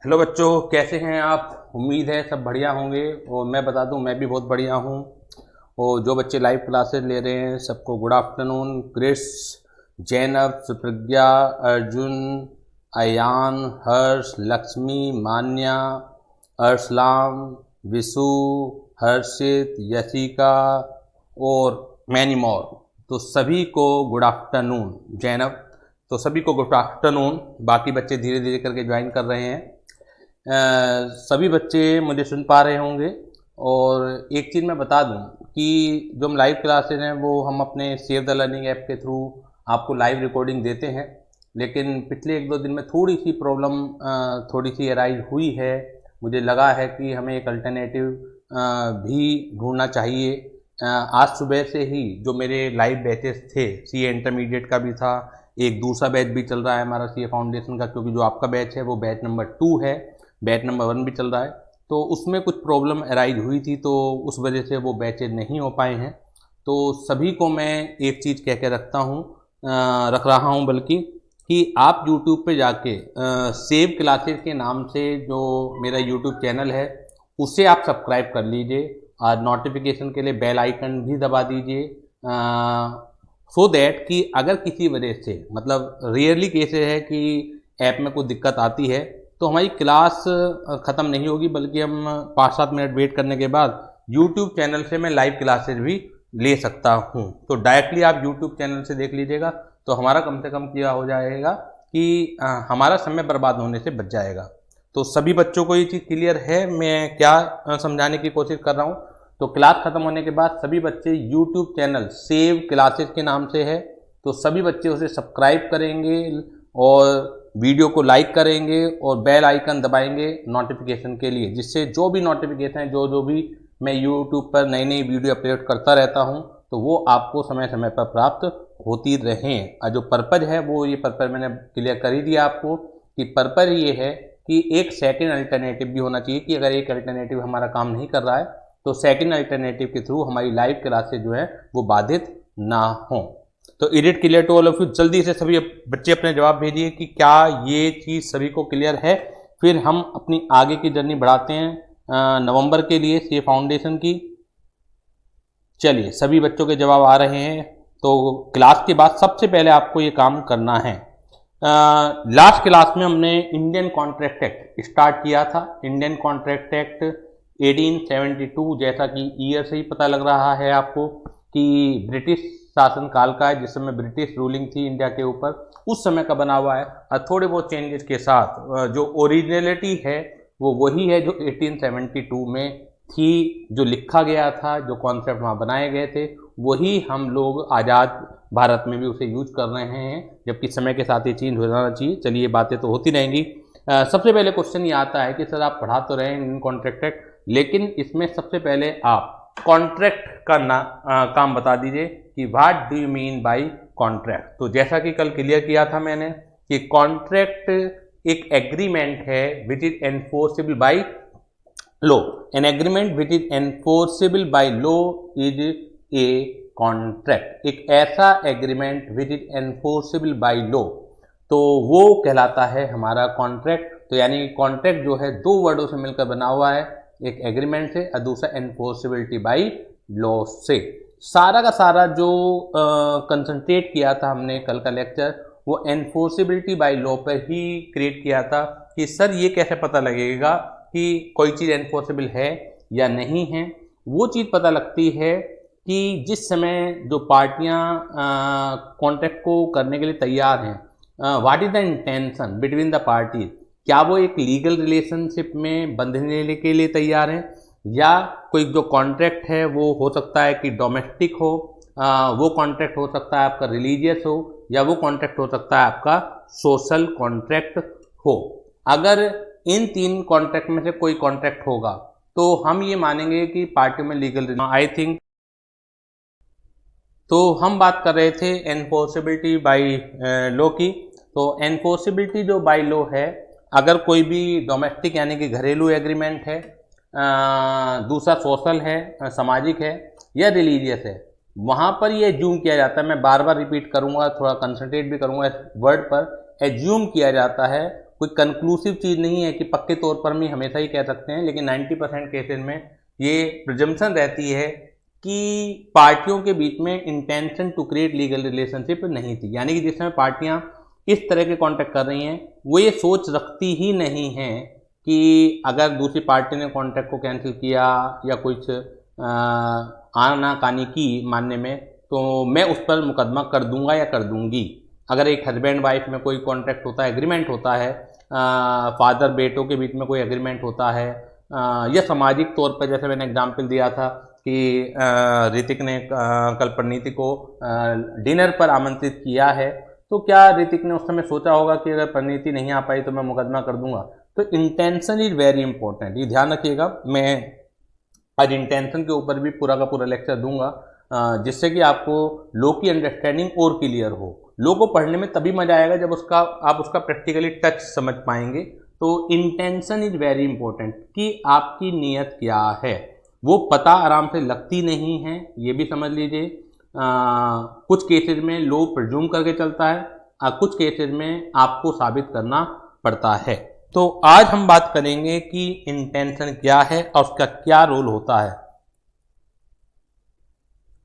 Hello बच्चों, कैसे हैं आप? उम्मीद है सब बढ़िया होंगे। और मैं बता दूं, मैं भी बहुत बढ़िया हूं। और जो बच्चे लाइव क्लासेस ले रहे हैं सबको good afternoon. Chris, Zainab, Supragya, Arjun, Ayaan, Harsh, Lakshmi, Manya, Arsalam, Vishu, Harshit, Yashika और मैनी मोर। तो सभी को गुड आफ्टरनून। जैनब, तो सभी को गुड आफ्टरनून। बाकी बच्चे धीरे धीरे करके ज्वाइन कर रहे हैं। सभी बच्चे मुझे सुन पा रहे होंगे। और एक चीज़ मैं बता दूं कि जो हम लाइव क्लासेज हैं वो हम अपने सेव द लर्निंग ऐप के थ्रू आपको लाइव रिकॉर्डिंग देते हैं। लेकिन पिछले एक दो दिन में थोड़ी सी प्रॉब्लम थोड़ी सी अराइज हुई है। मुझे लगा है कि हमें एक अल्टरनेटिव भी ढूंढना चाहिए। आज सुबह से ही जो मेरे लाइव बैचेस थे, सी ए इंटरमीडिएट का भी था, एक दूसरा बैच भी चल रहा है हमारा सी ए फाउंडेशन का, क्योंकि जो आपका बैच है वो बैच नंबर 2 है, बैच नंबर 1 भी चल रहा है। तो उसमें कुछ प्रॉब्लम अराइज हुई थी, तो उस वजह से वो बैचेज नहीं हो पाए हैं। तो सभी को मैं एक चीज़ कह के रख रहा हूँ बल्कि, कि आप यूट्यूब पे जाके सेव क्लासेस के नाम से जो मेरा यूट्यूब चैनल है उसे आप सब्सक्राइब कर लीजिए और नोटिफिकेशन के लिए बेल आइकन भी दबा दीजिए। सो दैट कि अगर किसी वजह से, मतलब रियरली केसेस है कि ऐप में कोई दिक्कत आती है, तो हमारी क्लास ख़त्म नहीं होगी, बल्कि हम 5-7 मिनट वेट करने के बाद यूट्यूब चैनल से मैं लाइव क्लासेस भी ले सकता हूँ। तो डायरेक्टली आप यूट्यूब चैनल से देख लीजिएगा, तो हमारा कम से कम क्या हो जाएगा कि हमारा समय बर्बाद होने से बच जाएगा। तो सभी बच्चों को ये चीज़ क्लियर है मैं क्या समझाने की कोशिश कर रहा हूँ। तो क्लास ख़त्म होने के बाद सभी बच्चे यूट्यूब चैनल सेव क्लासेस के नाम से है, तो सभी बच्चे उसे सब्सक्राइब करेंगे और वीडियो को लाइक करेंगे और बेल आइकन दबाएंगे नोटिफिकेशन के लिए, जिससे जो भी नोटिफिकेशन है, जो भी मैं यूट्यूब पर नई नई वीडियो अपलोड करता रहता हूं, तो वो आपको समय समय पर प्राप्त होती रहें। और जो पर्पज़ है वो ये पर्पज़ मैंने क्लियर कर ही दिया आपको कि पर्पज़ ये है कि एक सेकेंड अल्टरनेटिव भी होना चाहिए, कि अगर एक अल्टरनेटिव हमारा काम नहीं कर रहा है तो सेकेंड अल्टरनेटिव के थ्रू हमारी लाइव क्लासेज जो है वो बाधित ना हों। तो is it clear to all of you? जल्दी से सभी बच्चे अपने जवाब भेजिए कि क्या ये चीज़ सभी को क्लियर है। फिर हम अपनी आगे की जर्नी बढ़ाते हैं नवंबर के लिए सी ए फाउंडेशन की। चलिए, सभी बच्चों के जवाब आ रहे हैं। तो क्लास के बाद सबसे पहले आपको ये काम करना है। लास्ट क्लास में हमने इंडियन कॉन्ट्रैक्ट एक्ट स्टार्ट किया था। इंडियन कॉन्ट्रैक्ट एक्ट 1872, जैसा कि ईयर से ही पता लग रहा है आपको कि ब्रिटिश शासनकाल का है, जिस समय ब्रिटिश रूलिंग थी इंडिया के ऊपर, उस समय का बना हुआ है। और थोड़े बहुत चेंजेस के साथ जो ओरिजिनलिटी है वो वही है जो 1872 में थी, जो लिखा गया था, जो कॉन्सेप्ट वहाँ बनाए गए थे, वही हम लोग आज़ाद भारत में भी उसे यूज कर रहे हैं, जबकि समय के साथ ये चेंज हो जाना चाहिए। चलिए, बातें तो होती रहेंगी। सबसे पहले क्वेश्चन ये आता है कि सर आप पढ़ा तो रहे हैं इंडियन कॉन्ट्रैक्ट एक्ट, लेकिन इसमें सबसे पहले आप कॉन्ट्रैक्ट का काम बता दीजिए कि what do you mean bye contract. तो जैसा कि कल क्लियर किया था मैंने कि कॉन्ट्रैक्ट एक एग्रीमेंट है which is enforceable by law. An agreement which is enforceable by law is a contract. एक ऐसा agreement which is enforceable by law, तो वो कहलाता है हमारा कॉन्ट्रैक्ट। तो यानी कॉन्ट्रैक्ट जो है दो वर्डों से मिलकर बना हुआ है, एक एग्रीमेंट से और दूसरा एनफोर्सेबिलिटी बाय लॉ से। सारा का सारा जो कंसंट्रेट किया था हमने कल का लेक्चर, वो एनफोर्सेबिलिटी बाय लॉ पर ही क्रिएट किया था कि सर ये कैसे पता लगेगा कि कोई चीज़ एनफोर्सेबल है या नहीं है। वो चीज़ पता लगती है कि जिस समय जो पार्टियां कॉन्ट्रैक्ट को करने के लिए तैयार हैं, what is the intention between the parties, क्या वो एक लीगल रिलेशनशिप में बंधने के लिए तैयार हैं, या कोई जो कॉन्ट्रैक्ट है वो हो सकता है कि डोमेस्टिक हो, वो कॉन्ट्रैक्ट हो सकता है आपका रिलीजियस हो, या वो कॉन्ट्रैक्ट हो सकता है आपका सोशल कॉन्ट्रैक्ट हो। अगर इन तीन कॉन्ट्रैक्ट में से कोई कॉन्ट्रैक्ट होगा तो हम ये मानेंगे कि पार्टियों में लीगल आई थिंक। तो हम बात कर रहे थे एनफोर्सेबिलिटी बाय लॉ की। तो एनफोर्सेबिलिटी जो बाय लॉ है, अगर कोई भी डोमेस्टिक यानी कि घरेलू एग्रीमेंट है, दूसरा सोशल है, सामाजिक है, या रिलीजियस है, वहाँ पर ये एज्यूम किया जाता है, मैं बार बार रिपीट करूँगा, थोड़ा कंसंट्रेट भी करूँगा इस वर्ड पर, एज्यूम किया जाता है कोई कंक्लूसिव चीज़ नहीं है कि पक्के तौर पर हम हमेशा ही कह सकते हैं, लेकिन 90% केसेस में ये प्रिजम्पशन रहती है कि पार्टियों के बीच में intention to create legal relationship नहीं थी। यानी कि जिस समय पार्टियां इस तरह के कॉन्टैक्ट कर रही हैं वो ये सोच रखती ही नहीं हैं कि अगर दूसरी पार्टी ने कॉन्टैक्ट को कैंसिल किया या कुछ आनाकानी की मानने में, तो मैं उस पर मुकदमा कर दूंगा या कर दूंगी। अगर एक हस्बैंड वाइफ में कोई कॉन्ट्रैक्ट होता है, एग्रीमेंट होता है, फादर बेटों के बीच में कोई एग्रीमेंट होता है, या सामाजिक तौर पर जैसे मैंने एग्जाम्पल दिया था कि ऋतिक ने कल परिणीति को डिनर पर आमंत्रित किया है, तो क्या ऋतिक ने उस समय सोचा होगा कि अगर परिणीति नहीं आ पाई तो मैं मुकदमा कर दूंगा? तो इंटेंशन इज वेरी इंपॉर्टेंट, ये ध्यान रखिएगा। मैं आज इंटेंशन के ऊपर भी पूरा का पूरा लेक्चर दूंगा, जिससे कि आपको लॉ की अंडरस्टैंडिंग और क्लियर हो। लॉ को पढ़ने में तभी मजा आएगा जब आप उसका प्रैक्टिकली टच समझ पाएंगे। तो इंटेंशन इज वेरी इंपॉर्टेंट कि आपकी नीयत क्या है, वो पता आराम से लगती नहीं है, ये भी समझ लीजिए। कुछ केसेस में लॉ प्रिज्यूम करके चलता है, कुछ केसेस में आपको साबित करना पड़ता है। तो आज हम बात करेंगे कि इंटेंशन क्या है और उसका क्या रोल होता है।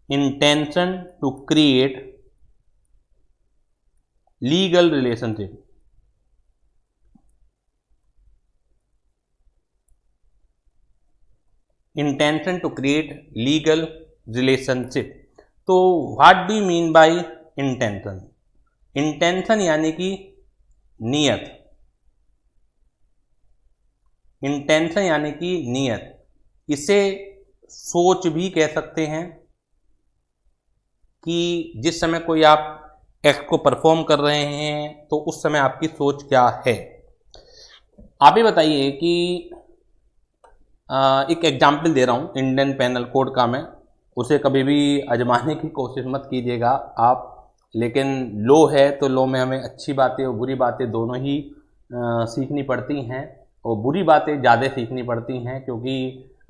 Intention to create legal relationship. Intention to create legal relationship. तो what do you mean by intention? Intention यानी कि नियत। इंटेंशन यानी कि नियत, इसे सोच भी कह सकते हैं कि जिस समय कोई आप एक्ट को परफॉर्म कर रहे हैं तो उस समय आपकी सोच क्या है। आप ही बताइए कि एक एग्जाम्पल दे रहा हूँ इंडियन पेनल कोड का, मैं उसे कभी भी आजमाने की कोशिश मत कीजिएगा आप, लेकिन लॉ है तो लॉ में हमें अच्छी बातें और बुरी बातें दोनों ही सीखनी पड़ती हैं, और बुरी बातें ज़्यादा सीखनी पड़ती हैं क्योंकि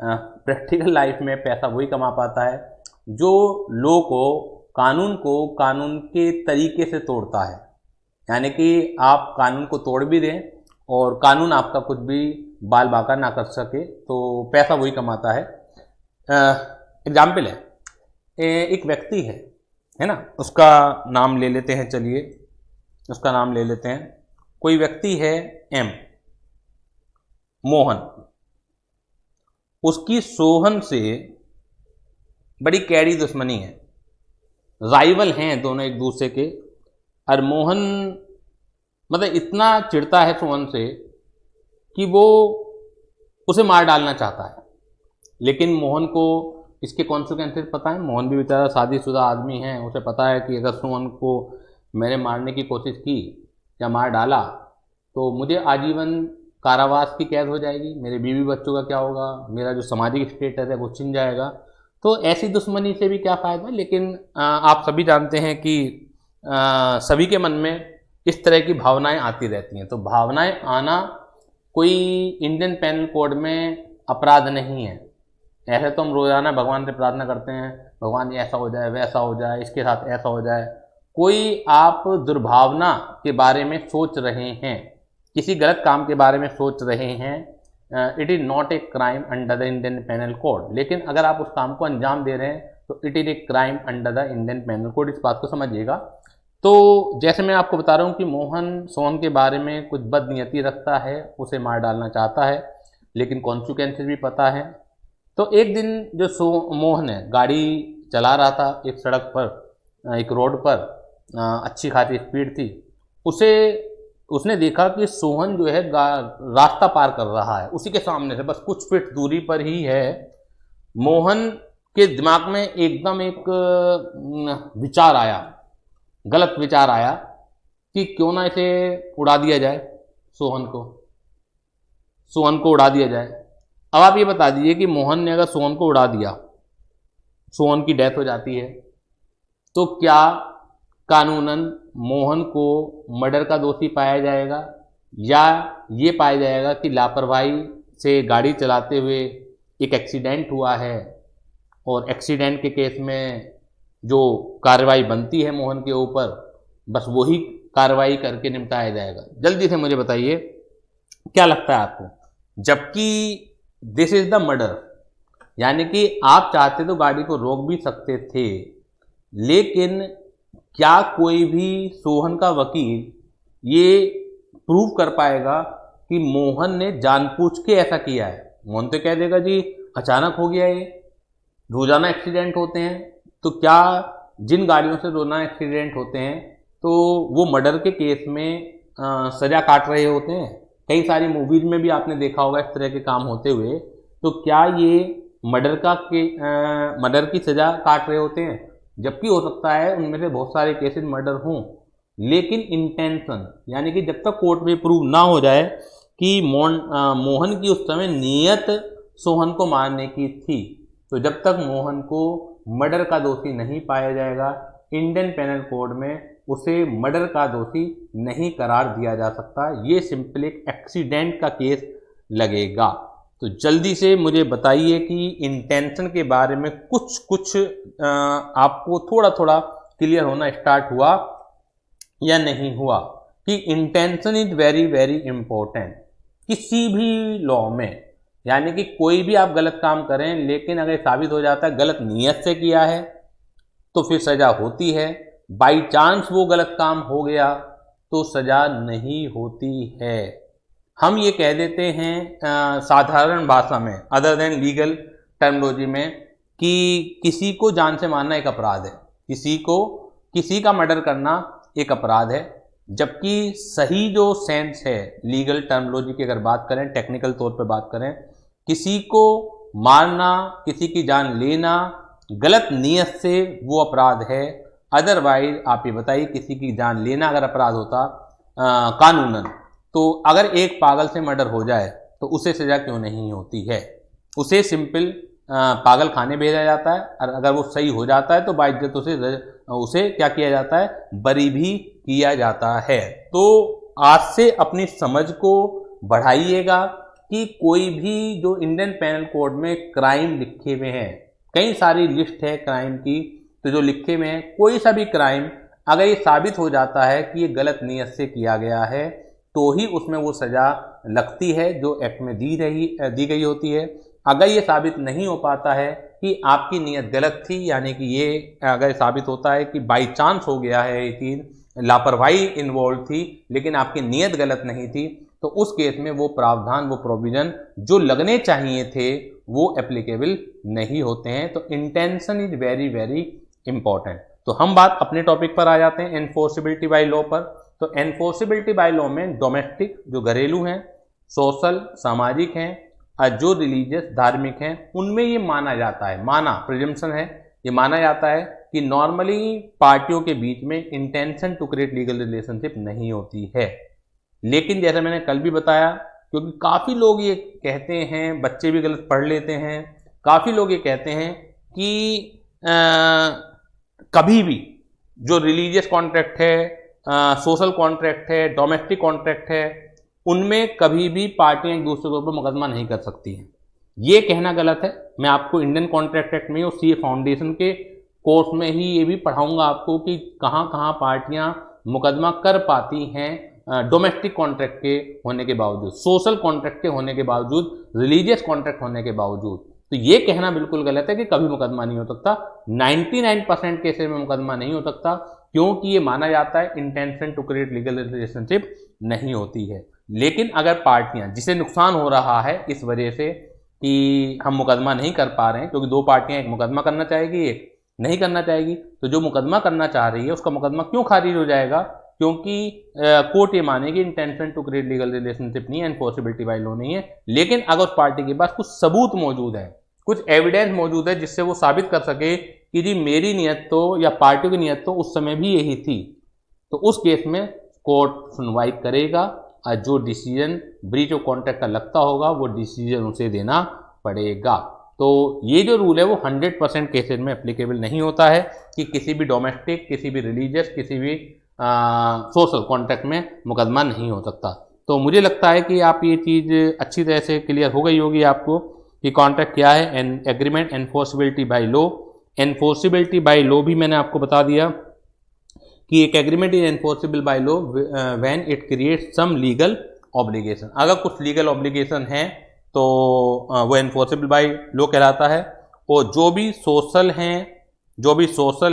प्रैक्टिकल लाइफ में पैसा वही कमा पाता है जो लॉ को, कानून के तरीके से तोड़ता है। यानी कि आप कानून को तोड़ भी दें और कानून आपका कुछ भी बाल बाका ना कर सके, तो पैसा वही कमाता है। एग्जाम्पल है, एक व्यक्ति है ना, उसका नाम ले लेते हैं, चलिए उसका नाम ले लेते हैं। कोई व्यक्ति है एम, मोहन, उसकी सोहन से बड़ी कैड़ी दुश्मनी है, राइवल हैं दोनों एक दूसरे के। और मोहन मतलब इतना चिढ़ता है सोहन से कि वो उसे मार डालना चाहता है, लेकिन मोहन को इसके कॉन्सिक्वेंसेस पता है। मोहन भी बेचारा शादीशुदा आदमी है, उसे पता है कि अगर सोहन को मैंने मारने की कोशिश की या मार डाला तो मुझे आजीवन कारावास की कैद हो जाएगी, मेरे बीवी बच्चों का क्या होगा, मेरा जो सामाजिक स्टेटस है वो छिन जाएगा। तो ऐसी दुश्मनी से भी क्या फ़ायदा। लेकिन आप सभी जानते हैं कि सभी के मन में इस तरह की भावनाएं आती रहती हैं। तो भावनाएं आना कोई इंडियन पेनल कोड में अपराध नहीं है। ऐसे तो हम रोज़ाना भगवान से प्रार्थना करते हैं, भगवान ये ऐसा हो जाए, वैसा हो जाए, इसके साथ ऐसा हो जाए। कोई आप दुर्भावना के बारे में सोच रहे हैं, किसी गलत काम के बारे में सोच रहे हैं, it is not a crime under the Indian penal code. लेकिन अगर आप उस काम को अंजाम दे रहे हैं तो it is a crime under the Indian penal code. इस बात को समझिएगा। तो जैसे मैं आपको बता रहा हूँ कि मोहन सोहन के बारे में कुछ बदनीयती रखता है, उसे मार डालना चाहता है, लेकिन कॉन्सिक्वेंसेस भी पता है। तो एक दिन जो मोहन है गाड़ी चला रहा था एक सड़क पर, एक रोड पर, अच्छी खासी स्पीड थी। उसने देखा कि सोहन जो है रास्ता पार कर रहा है उसी के सामने से, बस कुछ फीट दूरी पर ही है। मोहन के दिमाग में एकदम एक विचार आया, गलत विचार आया कि क्यों ना इसे उड़ा दिया जाए, सोहन को उड़ा दिया जाए। अब आप ये बता दीजिए कि मोहन ने अगर सोहन को उड़ा दिया, सोहन की डेथ हो जाती है, तो क्या कानूनन मोहन को मर्डर का दोषी पाया जाएगा या ये पाया जाएगा कि लापरवाही से गाड़ी चलाते हुए एक एक्सीडेंट हुआ है और एक्सीडेंट के केस में जो कार्रवाई बनती है मोहन के ऊपर, बस वही कार्रवाई करके निपटाया जाएगा? जल्दी से मुझे बताइए क्या लगता है आपको? जबकि दिस इज द मर्डर, यानी कि आप चाहते तो गाड़ी को रोक भी सकते थे, लेकिन क्या कोई भी सोहन का वकील ये प्रूव कर पाएगा कि मोहन ने जानबूझ के ऐसा किया है? मोहन तो कह देगा जी अचानक हो गया, ये रोजाना एक्सीडेंट होते हैं। तो क्या जिन गाड़ियों से रोजाना एक्सीडेंट होते हैं तो वो मर्डर के केस में सजा काट रहे होते हैं? कई सारी मूवीज में भी आपने देखा होगा इस तरह के काम होते हुए। तो क्या ये मर्डर की सजा काट रहे होते हैं? जबकि हो सकता है उनमें से बहुत सारे केसेस मर्डर हों, लेकिन इंटेंशन, यानी कि जब तक कोर्ट में प्रूव ना हो जाए कि मोहन की उस समय नीयत सोहन को मारने की थी, तो जब तक मोहन को मर्डर का दोषी नहीं पाया जाएगा, इंडियन पेनल कोड में उसे मर्डर का दोषी नहीं करार दिया जा सकता। ये सिंपल एक एक्सीडेंट का केस लगेगा। तो जल्दी से मुझे बताइए कि इंटेंशन के बारे में कुछ आपको थोड़ा थोड़ा क्लियर होना स्टार्ट हुआ या नहीं हुआ, कि intention is very very important किसी भी लॉ में। यानी कि कोई भी आप गलत काम करें, लेकिन अगर साबित हो जाता है गलत नीयत से किया है तो फिर सजा होती है। बाई चांस वो गलत काम हो गया तो सजा नहीं होती है। हम ये कह देते हैं साधारण भाषा में, अदर देन लीगल टर्मिनोलॉजी में, कि किसी को जान से मारना एक अपराध है, किसी का मर्डर करना एक अपराध है। जबकि सही जो सेंस है लीगल टर्मिनोलॉजी की अगर बात करें, टेक्निकल तौर पे बात करें, किसी को मारना, किसी की जान लेना गलत नीयत से वो अपराध है। अदरवाइज आप ये बताइए, किसी की जान लेना अगर अपराध होता कानूनन, तो अगर एक पागल से मर्डर हो जाए तो उसे सजा क्यों नहीं होती है? उसे सिंपल पागल खाने भेजा जाता है, और अगर वो सही हो जाता है तो बाइज्जत उसे क्या किया जाता है? बरी भी किया जाता है। तो आज से अपनी समझ को बढ़ाइएगा कि कोई भी जो इंडियन पेनल कोड में क्राइम लिखे हुए हैं, कई सारी लिस्ट है क्राइम की, तो जो लिखे हुए हैं कोई सा भी क्राइम अगर ये साबित हो जाता है कि ये गलत नीयत से किया गया है, तो ही उसमें वो सजा लगती है जो एक्ट में दी गई होती है। अगर ये साबित नहीं हो पाता है कि आपकी नीयत गलत थी, यानी कि ये अगर साबित होता है कि बाई चांस हो गया है, ये चीज़ लापरवाही इन्वॉल्व थी लेकिन आपकी नीयत गलत नहीं थी, तो उस केस में वो प्रावधान, वो प्रोविजन जो लगने चाहिए थे वो एप्लीकेबल नहीं होते हैं। तो intention is very very important. तो हम बात अपने टॉपिक पर आ जाते हैं, एनफोर्सिबिलिटी बाय लॉ पर। तो एनफोर्सिबिलिटी बाय लॉ में डोमेस्टिक जो घरेलू हैं, सोशल सामाजिक हैं, और जो रिलीजियस धार्मिक हैं, उनमें ये माना जाता है, प्रिजम्पशन है, ये माना जाता है कि नॉर्मली पार्टियों के बीच में intention to create legal relationship नहीं होती है। लेकिन जैसे मैंने कल भी बताया, क्योंकि काफ़ी लोग ये कहते हैं, बच्चे भी गलत पढ़ लेते हैं, काफ़ी लोग ये कहते हैं कि कभी भी जो रिलीजियस कॉन्ट्रैक्ट है, सोशल कॉन्ट्रैक्ट है, डोमेस्टिक कॉन्ट्रैक्ट है, उनमें कभी भी पार्टियां एक दूसरे के ऊपर मुकदमा नहीं कर सकती हैं। ये कहना गलत है। मैं आपको इंडियन कॉन्ट्रैक्ट एक्ट में और सीए फाउंडेशन के कोर्स में ही ये भी पढ़ाऊंगा आपको कि कहाँ कहाँ पार्टियां मुकदमा कर पाती हैं डोमेस्टिक कॉन्ट्रैक्ट के होने के बावजूद, सोशल कॉन्ट्रैक्ट के होने के बावजूद, रिलीजियस कॉन्ट्रैक्ट होने के बावजूद। तो ये कहना बिल्कुल गलत है कि कभी मुकदमा नहीं हो सकता। 99% केसेस में मुकदमा नहीं हो सकता, क्योंकि ये माना जाता है intention to create legal relationship नहीं होती है। लेकिन अगर पार्टियां, जिसे नुकसान हो रहा है इस वजह से कि हम मुकदमा नहीं कर पा रहे हैं, क्योंकि दो पार्टियां, एक मुकदमा करना चाहेगी, एक नहीं करना चाहेगी, तो जो मुकदमा करना चाह रही है उसका मुकदमा क्यों खारिज हो जाएगा? क्योंकि कोर्ट ये मानेगी intention to create legal relationship नहीं है, एनफोर्सिबिलिटी बाय लॉ नहीं है। लेकिन अगर उस पार्टी के पास कुछ सबूत मौजूद है, कुछ एविडेंस मौजूद है जिससे वो साबित कर सके कि जी मेरी नियत तो, या पार्टियों की नियत तो उस समय भी यही थी, तो उस केस में कोर्ट सुनवाई करेगा, और जो डिसीजन ब्रीच ऑफ कॉन्ट्रैक्ट का लगता होगा वो डिसीजन उसे देना पड़ेगा। तो ये जो रूल है वो 100% केसेज में एप्लीकेबल नहीं होता है कि किसी भी डोमेस्टिक, किसी भी रिलीजियस, किसी भी सोशल कॉन्ट्रैक्ट में मुकदमा नहीं हो सकता। तो मुझे लगता है कि आप ये चीज़ अच्छी तरह से क्लियर हो गई होगी आपको कि कॉन्ट्रैक्ट क्या है, an agreement, enforceability by law. Enforceability by law भी मैंने आपको बता दिया कि एक agreement is enforceable by law when it creates some legal obligation. अगर कुछ लीगल ऑब्लिगेशन है तो वो एनफोर्सेबल बाय लॉ कहलाता है। और जो भी सोशल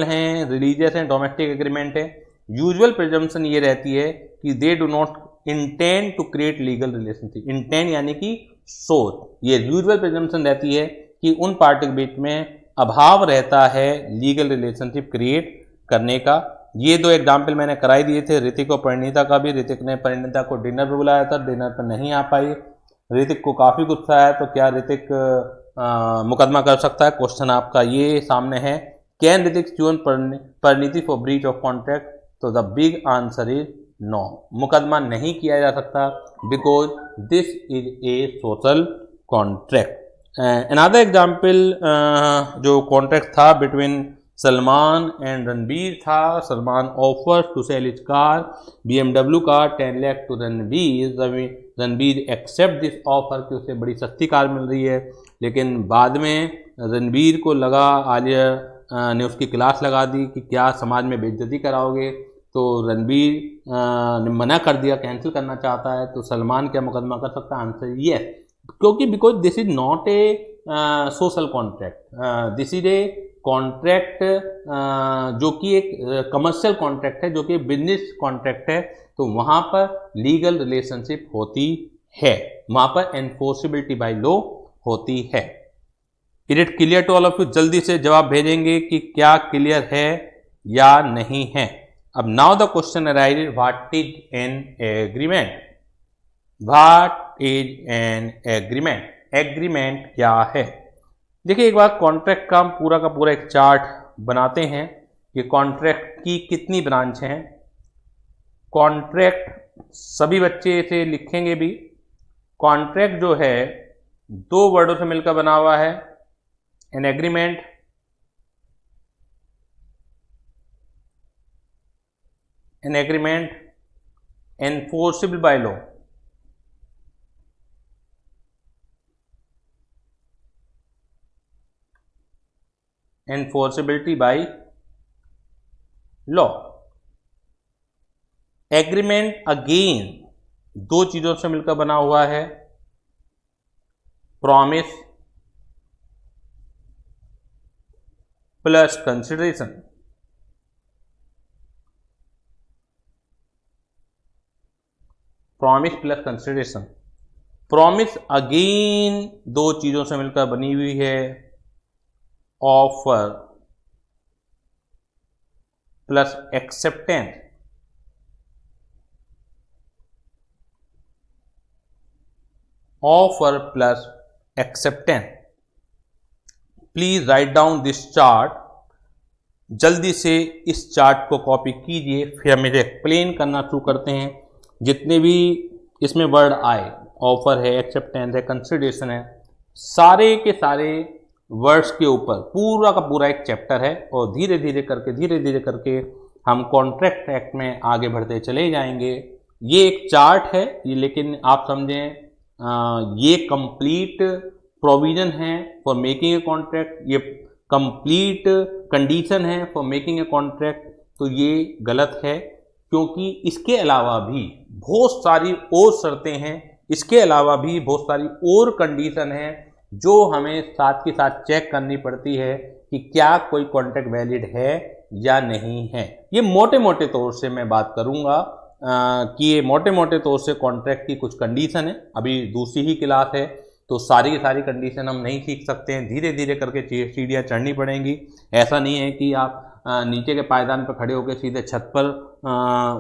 हैं, रिलीजियस हैं, डोमेस्टिक एग्रीमेंट है, यूजुअल प्रिजम्पशन ये रहती है कि they do not intend to create legal relationship. Intend यानी कि सोच, ये यूजुअल प्रिजम्पशन रहती है कि उन पार्टी के बीच में अभाव रहता है लीगल रिलेशनशिप क्रिएट करने का। ये दो एग्जाम्पल मैंने कराई दिए थे, ऋतिक और परिणीता का भी। ऋतिक ने परिणीता को डिनर पर बुलाया था, डिनर पर नहीं आ पाई, ऋतिक को काफ़ी गुस्सा है, तो क्या ऋतिक मुकदमा कर सकता है? क्वेश्चन आपका ये सामने है, can Hrithik sue Parineeti for breach of contract? तो the big answer is no, मुकदमा नहीं किया जा सकता, because this is a social contract. Another example जो कॉन्ट्रैक्ट था बिटवीन सलमान एंड रणबीर था। Salman offers to sell his car, BMW car 10 lakh to Ranbir. Ranbir accept this offer कि उसे बड़ी सस्ती कार मिल रही है, लेकिन बाद में रणबीर को लगा, आलिया ने उसकी क्लास लगा दी कि क्या समाज में बेइज्जती कराओगे, तो रणबीर ने मना कर दिया, कैंसिल करना चाहता है। तो सलमान क्या मुकदमा कर सकता है? आंसर यस, क्योंकि because this is not a social contract, this is a contract जो कि एक कमर्शियल कॉन्ट्रैक्ट है, जो कि बिजनेस कॉन्ट्रैक्ट है। तो वहाँ पर लीगल रिलेशनशिप होती है, वहाँ पर एनफोर्सिबिलिटी बाय लॉ होती है। Is it clear to all of you? जल्दी से जवाब भेजेंगे कि क्या क्लियर है या नहीं है। अब now the question arise, what is an agreement? What is an agreement? Agreement क्या है? देखिए, एक बार कॉन्ट्रैक्ट का पूरा एक चार्ट बनाते हैं कि कॉन्ट्रैक्ट की कितनी ब्रांच हैं। कॉन्ट्रैक्ट सभी बच्चे इसे लिखेंगे भी। कॉन्ट्रैक्ट जो है दो वर्डों से मिलकर बना हुआ है, an agreement, enforceable by law. Enforceability by law. Agreement again दो चीजों से मिलकर बना हुआ है, promise plus consideration. Promise plus consideration. Promise again दो चीजों से मिलकर बनी हुई है, offer plus acceptance. Offer plus acceptance. Please write down this chart. जल्दी से इस चार्ट को कॉपी कीजिए, फिर हम इसे एक्सप्लेन करना शुरू करते हैं। जितने भी इसमें वर्ड आए, ऑफर है, एक्सेप्टेंस है, कंसिडरेशन है, सारे के सारे वर्ड्स के ऊपर पूरा का पूरा एक चैप्टर है, और धीरे धीरे करके हम कॉन्ट्रैक्ट एक्ट में आगे बढ़ते चले जाएंगे। ये एक चार्ट है ये, लेकिन आप समझें ये कंप्लीट प्रोविजन है फॉर मेकिंग ए कॉन्ट्रैक्ट, ये कंप्लीट कंडीशन है फॉर मेकिंग ए कॉन्ट्रैक्ट। तो ये गलत है, क्योंकि इसके अलावा भी बहुत सारी और शर्तें हैं, इसके अलावा भी बहुत सारी और कंडीशन हैं जो हमें साथ के साथ चेक करनी पड़ती है कि क्या कोई कॉन्ट्रैक्ट वैलिड है या नहीं है। ये मोटे मोटे तौर से मैं बात करूंगा कि ये मोटे मोटे तौर से कॉन्ट्रैक्ट की कुछ कंडीशन है। अभी दूसरी ही क्लास है, तो सारी की सारी कंडीशन हम नहीं सीख सकते हैं, धीरे धीरे करके सीढ़ियाँ चढ़नी पड़ेंगी। ऐसा नहीं है कि आप नीचे के पायदान पर खड़े होकर सीधे छत पर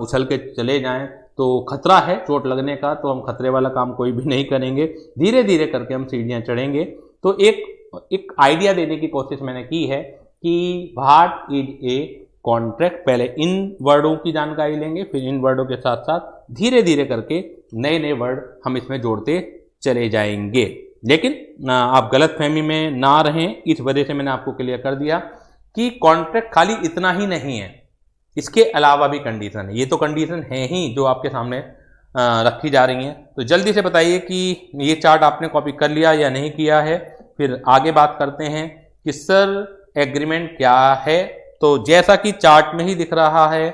उछल के चले जाएं, तो खतरा है चोट लगने का, तो हम खतरे वाला काम कोई भी नहीं करेंगे, धीरे धीरे करके हम सीढ़ियाँ चढ़ेंगे। तो एक आइडिया देने की कोशिश मैंने की है कि व्हाट इज ए कॉन्ट्रैक्ट। पहले इन वर्डों की जानकारी लेंगे, फिर इन वर्डों के साथ साथ धीरे धीरे करके नए नए वर्ड हम इसमें जोड़ते चले जाएंगे। लेकिन आप गलत फहमी में ना रहें, इस वजह से मैंने आपको क्लियर कर दिया कि कॉन्ट्रैक्ट खाली इतना ही नहीं है, इसके अलावा भी कंडीशन है। ये तो कंडीशन है ही जो आपके सामने रखी जा रही हैं। तो जल्दी से बताइए कि ये चार्ट आपने कॉपी कर लिया या नहीं किया है, फिर आगे बात करते हैं कि सर एग्रीमेंट क्या है। तो जैसा कि चार्ट में ही दिख रहा है,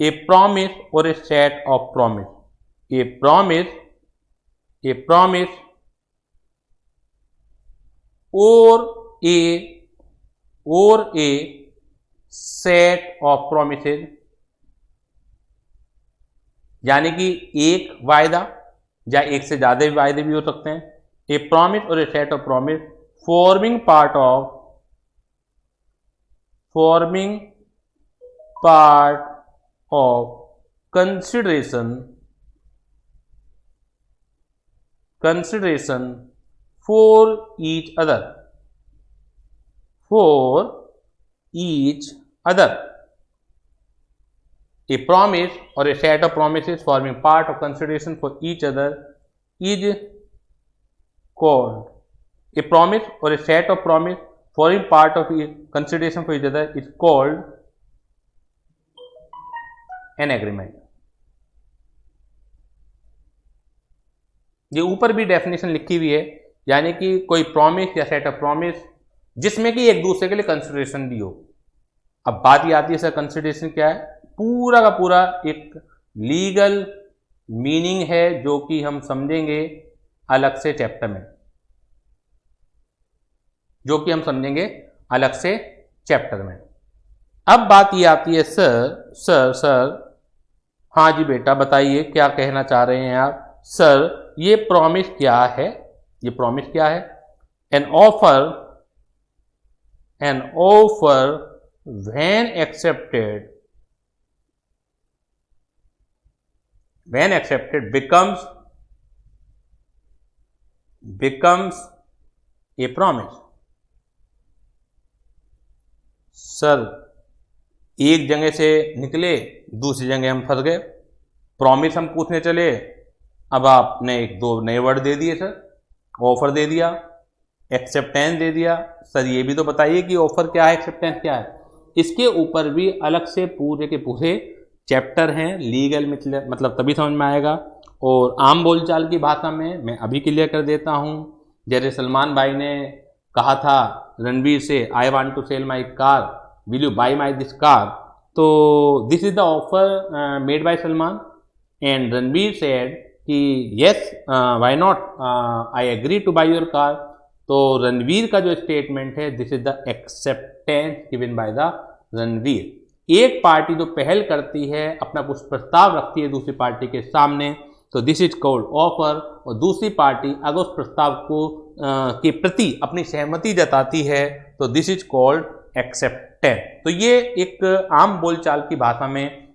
ए प्रॉमिस और a set of promise. A promise a promise और ए सेट ऑफ प्रोमिसेज, यानी कि एक वायदा या एक से ज्यादा वायदे भी हो सकते हैं। ए प्रॉमिस और a set of promise forming part of consideration for each other. A promise or a set of promises forming part of consideration for each other is called, a promise or a set of promise forming part of consideration for each other is called an agreement। ये ऊपर भी definition लिखी हुई है, यानी कि कोई promise या सेट ऑफ प्रॉमिस जिसमें कि एक दूसरे के लिए कंसिडरेशन भी हो। अब बात ये आती है सर कंसिडरेशन क्या है? पूरा का पूरा एक लीगल मीनिंग है जो कि हम समझेंगे अलग से चैप्टर में, अब बात ये आती है सर हाँ जी बेटा बताइए क्या कहना चाह रहे हैं आप? सर ये प्रॉमिस क्या है? An offer when accepted becomes a promise। Sir एक जगह से निकले दूसरी जगह हम फंस गए, प्रॉमिस हम पूछने चले, अब आपने एक दो नए वर्ड दे दिए सर, ऑफर दे दिया, एक्सेप्टेंस दे दिया। सर ये भी तो बताइए कि ऑफर क्या है, एक्सेप्टेंस क्या है? इसके ऊपर भी अलग से पूरे के पूरे चैप्टर हैं, लीगल मतलब तभी समझ में आएगा। और आम बोलचाल की भाषा में मैं अभी क्लियर कर देता हूँ। जैसे सलमान भाई ने कहा था रणवीर से, I want to sell my car, will you buy my this car? तो this is the offer made by Salman and Ranveer said कि yes why not, I agree to buy your car. तो रणवीर का जो स्टेटमेंट है, this is the acceptance given by the Ranveer. एक party जो पहल करती है, अपना कुछ प्रस्ताव रखती है दूसरी पार्टी के सामने, तो दिस इज कॉल्ड ऑफर। और दूसरी पार्टी अगर उस प्रस्ताव को के प्रति अपनी सहमति जताती है तो दिस इज कॉल्ड एक्सेप्टेंस। तो ये एक आम बोलचाल की भाषा में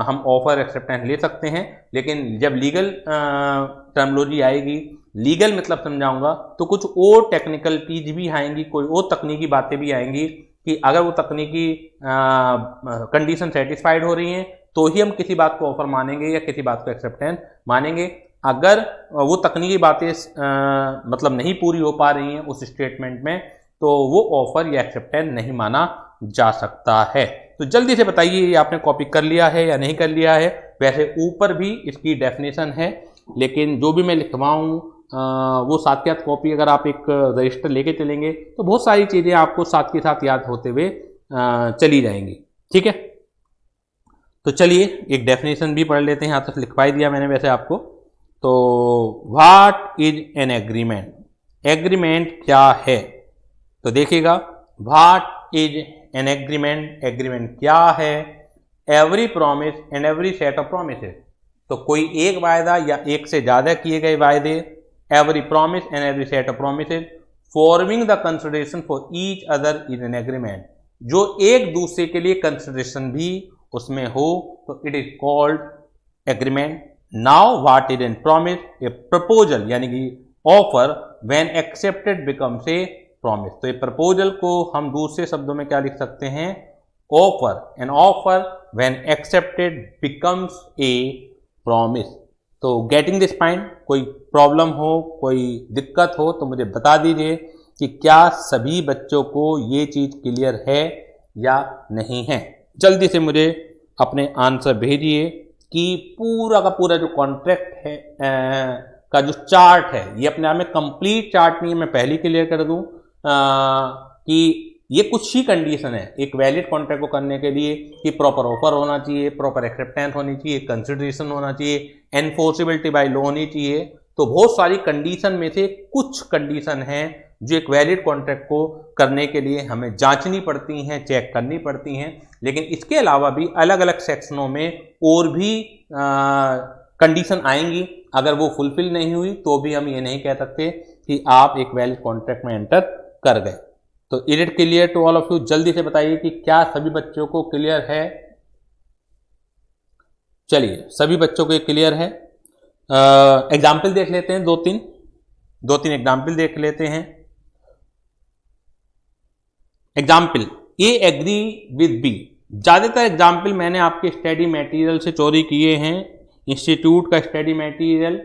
हम ऑफर एक्सेप्टेंस ले सकते हैं, लेकिन जब लीगल टर्मिनोलॉजी आएगी, लीगल मतलब समझाऊंगा, तो कुछ और टेक्निकलिटीज भी आएंगी, कोई और तकनीकी बातें भी आएंगी कि अगर वो तकनीकी कंडीशन सेटिस्फाइड हो रही हैं तो ही हम किसी बात को ऑफर मानेंगे या किसी बात को एक्सेप्टेंस मानेंगे। अगर वो तकनीकी बातें मतलब नहीं पूरी हो पा रही हैं उस स्टेटमेंट में, तो वो ऑफर या एक्सेप्टेंस नहीं माना जा सकता है। तो जल्दी से बताइए ये आपने कॉपी कर लिया है या नहीं कर लिया है? वैसे ऊपर भी इसकी डेफिनेशन है, लेकिन जो भी मैं लिखवाऊँ वो साथ के साथ कॉपी अगर आप एक रजिस्टर लेके चलेंगे तो बहुत सारी चीज़ें आपको साथ के साथ याद होते हुए चली जाएंगी। ठीक है, तो चलिए एक डेफिनेशन भी पढ़ लेते हैं। यहाँ तक लिखवा दिया मैंने वैसे आपको। तो what is an agreement? Agreement क्या है? तो देखिएगा, what is an agreement? Agreement क्या है? Every promise and every set of promises. तो कोई एक वायदा या एक से ज्यादा किए गए वायदे, every promise and every set of promises forming the consideration for each other in an agreement, जो एक दूसरे के लिए कंसिडरेशन भी उसमें हो तो it is called agreement. Now what is an promise? A proposal यानी कि offer when accepted becomes a promise. तो ये प्रपोजल को हम दूसरे शब्दों में क्या लिख सकते हैं? Offer. N offer when accepted becomes a promise. तो गेटिंग दिस पॉइंट, कोई प्रॉब्लम हो, कोई दिक्कत हो तो मुझे बता दीजिए कि क्या सभी बच्चों को ये चीज़ क्लियर है या नहीं है। जल्दी से मुझे अपने आंसर भेजिए कि पूरा का पूरा जो कॉन्ट्रैक्ट है का जो चार्ट है, ये अपने आप में कंप्लीट चार्ट नहीं है, मैं पहले क्लियर कर दूं कि ये कुछ ही कंडीशन है एक वैलिड कॉन्ट्रैक्ट को करने के लिए कि प्रॉपर ऑफर होना चाहिए, प्रॉपर एक्सेप्टेंस होनी चाहिए, कंसिडरेशन होना चाहिए, एनफोर्सेबिलिटी बाय लॉ होनी चाहिए, तो बहुत सारी कंडीशन में से कुछ कंडीशन हैं जो एक वैलिड कॉन्ट्रैक्ट को करने के लिए हमें जांचनी पड़ती हैं, चेक करनी पड़ती हैं। लेकिन इसके अलावा भी अलग अलग सेक्शनों में और भी कंडीशन आएंगी, अगर वो फुलफिल नहीं हुई तो भी हम ये नहीं कह सकते कि आप एक वैलिड कॉन्ट्रैक्ट में एंटर कर गए। तो is it clear to all of you? जल्दी से बताइए कि क्या सभी बच्चों को क्लियर है? चलिए, सभी बच्चों को ये क्लियर है। एग्जाम्पल देख लेते हैं, दो तीन एग्जाम्पल देख लेते हैं। Example, A agree with B. ज्यादातर एग्जाम्पल मैंने आपके स्टडी मटेरियल से चोरी किए हैं, इंस्टीट्यूट का स्टडी मटेरियल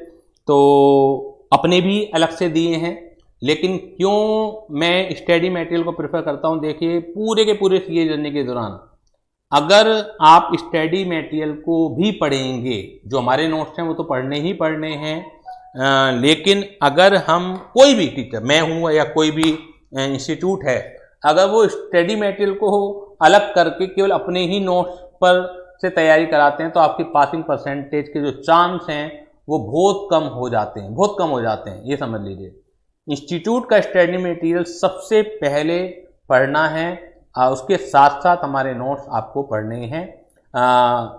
तो अपने भी अलग से दिए हैं। लेकिन क्यों मैं स्टडी मटेरियल को प्रेफर करता हूं, देखिए पूरे के पूरे सीए जर्नी के दौरान अगर आप स्टडी मटेरियल को भी पढ़ेंगे, जो हमारे नोट्स हैं वो तो पढ़ने ही पढ़ने हैं, लेकिन अगर हम कोई भी टीचर, मैं हूँ या कोई भी इंस्टीट्यूट है, अगर वो स्टडी मटेरियल को अलग करके केवल अपने ही नोट्स पर से तैयारी कराते हैं तो आपकी पासिंग परसेंटेज के जो चांस हैं वो बहुत कम हो जाते हैं, ये समझ लीजिए। इंस्टीट्यूट का स्टडी मटेरियल सबसे पहले पढ़ना है, उसके साथ साथ हमारे नोट्स आपको पढ़ने हैं।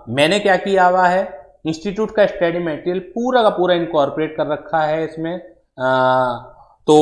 मैंने क्या किया हुआ है, इंस्टीट्यूट का स्टडी मटेरियल पूरा का पूरा इनकॉर्पोरेट कर रखा है इसमें, तो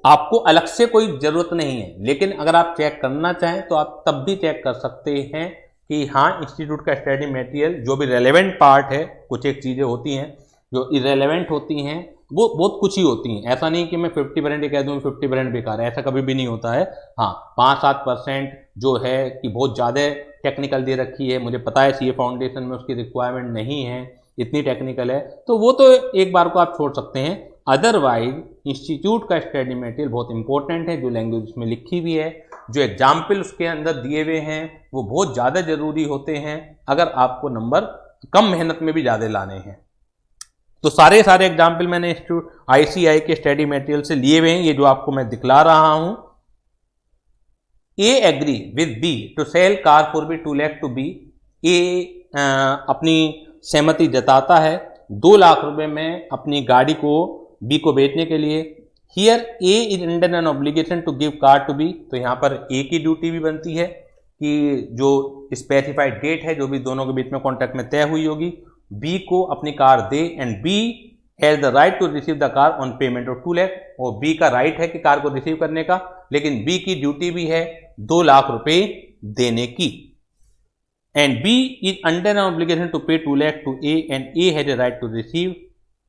आपको अलग से कोई ज़रूरत नहीं है। लेकिन अगर आप चेक करना चाहें तो आप तब भी चेक कर सकते हैं कि हाँ, इंस्टीट्यूट का स्टडी मटेरियल जो भी रेलेवेंट पार्ट है, कुछ एक चीज़ें होती हैं जो इरेलेवेंट होती हैं, वो बहुत कुछ ही होती हैं। ऐसा नहीं कि मैं 50% कह दूँ 50% बेकार है, ऐसा कभी भी नहीं होता है। हाँ, 5-7% जो है कि बहुत ज़्यादा टेक्निकल दे रखी है, मुझे पता है सीए फाउंडेशन में उसकी रिक्वायरमेंट नहीं है, इतनी टेक्निकल है, तो वो तो एक बार को आप छोड़ सकते हैं। अदरवाइज इंस्टीट्यूट का स्टडी मटेरियल बहुत इंपॉर्टेंट है, जो लैंग्वेज उसमें लिखी हुई है, जो एग्जाम्पल उसके अंदर दिए हुए हैं वो बहुत ज़्यादा ज़रूरी होते हैं अगर आपको नंबर कम मेहनत में भी ज़्यादा लाने हैं। तो सारे एग्जाम्पल मैंने आईसीआई के स्टडी मटेरियल से लिए हुए हैं, ये जो आपको मैं दिखला रहा हूं। A agree with B to sell car for B 2 lakh to B. A अपनी सहमति जताता है 2 लाख रुपए में अपनी गाड़ी को बी को बेचने के लिए। Here A is under an obligation to give car to B. तो यहाँ पर ए की ड्यूटी भी बनती है कि जो स्पेसिफाइड डेट है, जो भी दोनों के बीच में कॉन्ट्रैक्ट में तय हुई होगी, बी को अपनी कार दे, and B has the right to receive the car on payment of 2 lakh. और बी का राइट है कि कार को रिसीव करने का, लेकिन बी की ड्यूटी भी है 2 लाख रुपए देने की। And B is under an obligation to pay 2 lakh to A, and A has a right to receive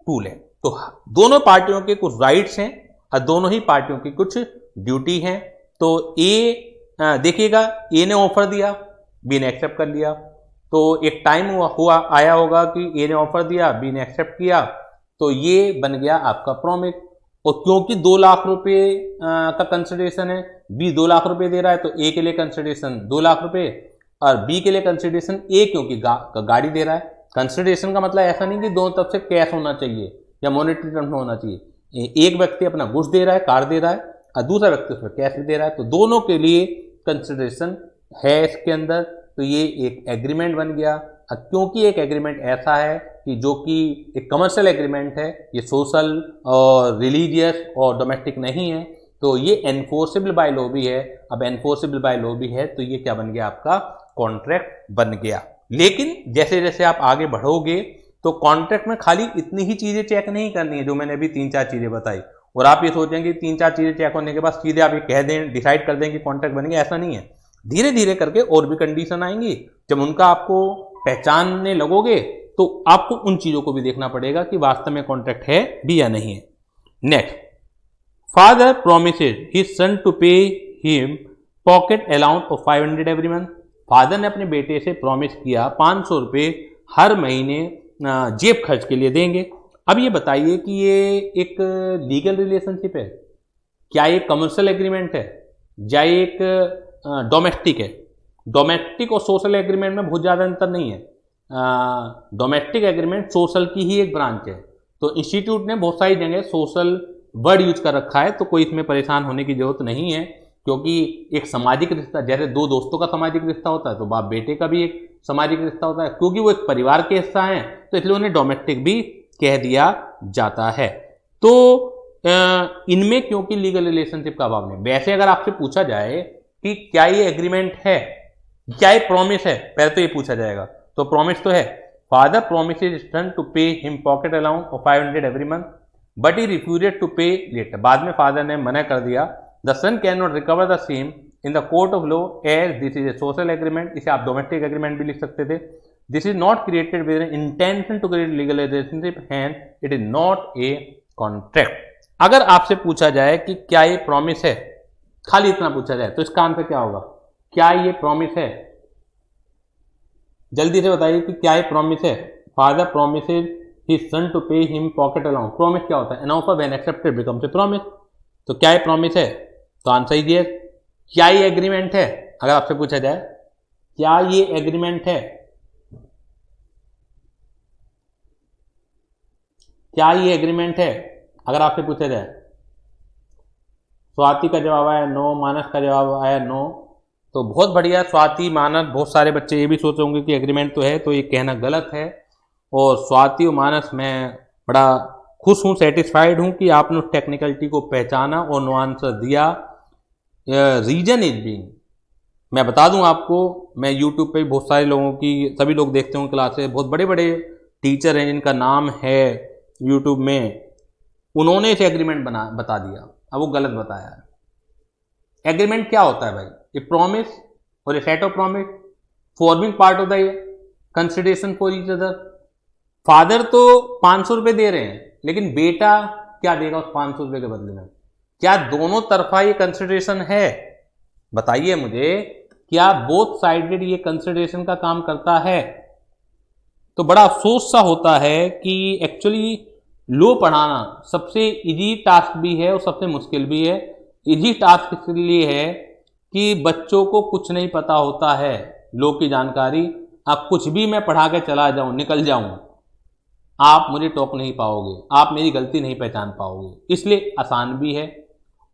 2 lakh. तो दोनों पार्टियों के कुछ राइट्स हैं और दोनों ही पार्टियों की कुछ ड्यूटी हैं। तो ए देखिएगा, ए ने ऑफर दिया, बी ने एक्सेप्ट कर लिया। तो एक टाइम आया होगा कि ए ने ऑफर दिया, बी ने एक्सेप्ट किया, तो ये बन गया आपका प्रॉमिस। और क्योंकि 2 लाख रुपए का कंसिडरेशन है, बी 2 लाख रुपए दे रहा है, तो ए के लिए कंसिडरेशन 2 लाख रुपए और बी के लिए कंसिडरेशन ए, क्योंकि गाड़ी दे रहा है। कंसिडरेशन का मतलब ऐसा नहीं कि दोनों तरफ से कैश होना चाहिए या मॉनेटरी टर्म में होना चाहिए। एक व्यक्ति अपना गुड्स दे रहा है, कार दे रहा है, और दूसरा व्यक्ति उसमें कैश दे रहा है, तो दोनों के लिए कंसिडरेशन है इसके अंदर। तो ये एक एग्रीमेंट बन गया। क्योंकि एक एग्रीमेंट ऐसा है कि जो कि एक कमर्शियल एग्रीमेंट है, ये सोशल और रिलीजियस और डोमेस्टिक नहीं है, तो ये एनफोर्सेबल बाय लॉ भी है। अब एनफोर्सेबल बाय लॉ भी है तो ये क्या बन गया, आपका कॉन्ट्रैक्ट बन गया। लेकिन जैसे जैसे आप आगे बढ़ोगे तो कॉन्ट्रैक्ट में खाली इतनी ही चीजें चेक नहीं करनी है जो मैंने अभी 3-4 चीजें बताई, और आप ये सोचेंगे 3-4 चीजें चेक होने के बाद सीधे आप ये कह दें, डिसाइड कर दें कि कॉन्ट्रैक्ट बन गया, ऐसा नहीं है। धीरे धीरे करके और भी कंडीशन आएंगी, जब उनका आपको पहचानने लगोगे तो आपको उन चीजों को भी देखना पड़ेगा कि वास्तव में कॉन्ट्रैक्ट है भी या नहीं है। Next, father promises his son to pay him pocket allowance of 500 every month. Father ने अपने बेटे से प्रॉमिस किया 500 रुपये हर महीने जेब खर्च के लिए देंगे। अब ये बताइए कि ये एक लीगल रिलेशनशिप है, क्या ये कमर्शियल एग्रीमेंट है, या एक डोमेस्टिक है? डोमेस्टिक और सोशल एग्रीमेंट में बहुत ज़्यादा अंतर नहीं है। डोमेस्टिक एग्रीमेंट सोशल की ही एक ब्रांच है। तो इंस्टीट्यूट ने बहुत सारी जगह सोशल वर्ड यूज कर रखा है, तो कोई इसमें परेशान होने की जरूरत नहीं है, क्योंकि एक सामाजिक रिश्ता, जैसे 2 दोस्तों का सामाजिक रिश्ता होता है तो बाप बेटे का भी एक सामाजिक रिश्ता होता है, क्योंकि वो एक परिवार के हिस्सा हैं, तो इसलिए उन्हें डोमेस्टिक भी कह दिया जाता है। तो इनमें क्योंकि लीगल रिलेशनशिप का अभाव नहीं। वैसे अगर आपसे पूछा जाए कि क्या ये एग्रीमेंट है, क्या ये प्रॉमिस है, पहले तो ये पूछा जाएगा, तो प्रॉमिस तो है। Father promises son to pay him pocket allowance of 500 every month but he refused to pay later. बाद में फादर ने मना कर दिया। The son can not recover the same in the court of law as this is a social agreement. इसे आप domestic agreement भी लिख सकते थे। This is not created with an intention to create legal relationship and it is not a contract. अगर आपसे पूछा जाए कि क्या ये प्रॉमिस है, खाली इतना पूछा जाए, तो इसका आंसर क्या होगा? क्या ये प्रॉमिस है? जल्दी से बताइए कि क्या ये प्रॉमिस है? Father promises his son to pay him pocket allowance. Promise क्या होता है? An offer when accepted becomes a promise. तो क्या ये प्रॉमिस है? तो आंसर इज यस। क्या ये एग्रीमेंट है? अगर आपसे पूछा जाए क्या ये एग्रीमेंट है, क्या ये एग्रीमेंट है, अगर आपसे पूछा जाए। स्वाति का जवाब आया नो, मानस का जवाब आया नो। तो बहुत बढ़िया, स्वाति, मानस, बहुत सारे बच्चे ये भी सोचे होंगे कि एग्रीमेंट तो है, तो ये कहना गलत है। और स्वाति और मानस, मैं बड़ा खुश हूँ, सेटिस्फाइड हूँ कि आपने उस टेक्निकलिटी को पहचाना और नो आंसर दिया। रीजन इज बीइंग, मैं बता दूं आपको, मैं यूट्यूब पे बहुत सारे लोगों की, सभी लोग देखते होंगे क्लासेस, बहुत बड़े बड़े टीचर हैं जिनका नाम है यूट्यूब में, उन्होंने इसे एग्रीमेंट बता दिया। अब वो गलत बताया है। एग्रीमेंट क्या होता है भाई? ए प्रॉमिस और a set of promise forming part of the consideration for each other. Father तो 500 रुपये दे रहे हैं, लेकिन बेटा क्या देगा उस 500 रुपये के बदले में? क्या दोनों तरफा ये कंसिडरेशन है? बताइए मुझे, क्या बोथ साइडेड ये कंसिडरेशन का काम करता है? तो बड़ा अफसोस सा होता है कि एक्चुअली लॉ पढ़ाना सबसे इजी टास्क भी है और सबसे मुश्किल भी है। इजी टास्क इसलिए है कि बच्चों को कुछ नहीं पता होता है लॉ की जानकारी। अब कुछ भी मैं पढ़ा के चला जाऊं, निकल जाऊं, आप मुझे टोक नहीं पाओगे, आप मेरी गलती नहीं पहचान पाओगे। इसलिए आसान भी है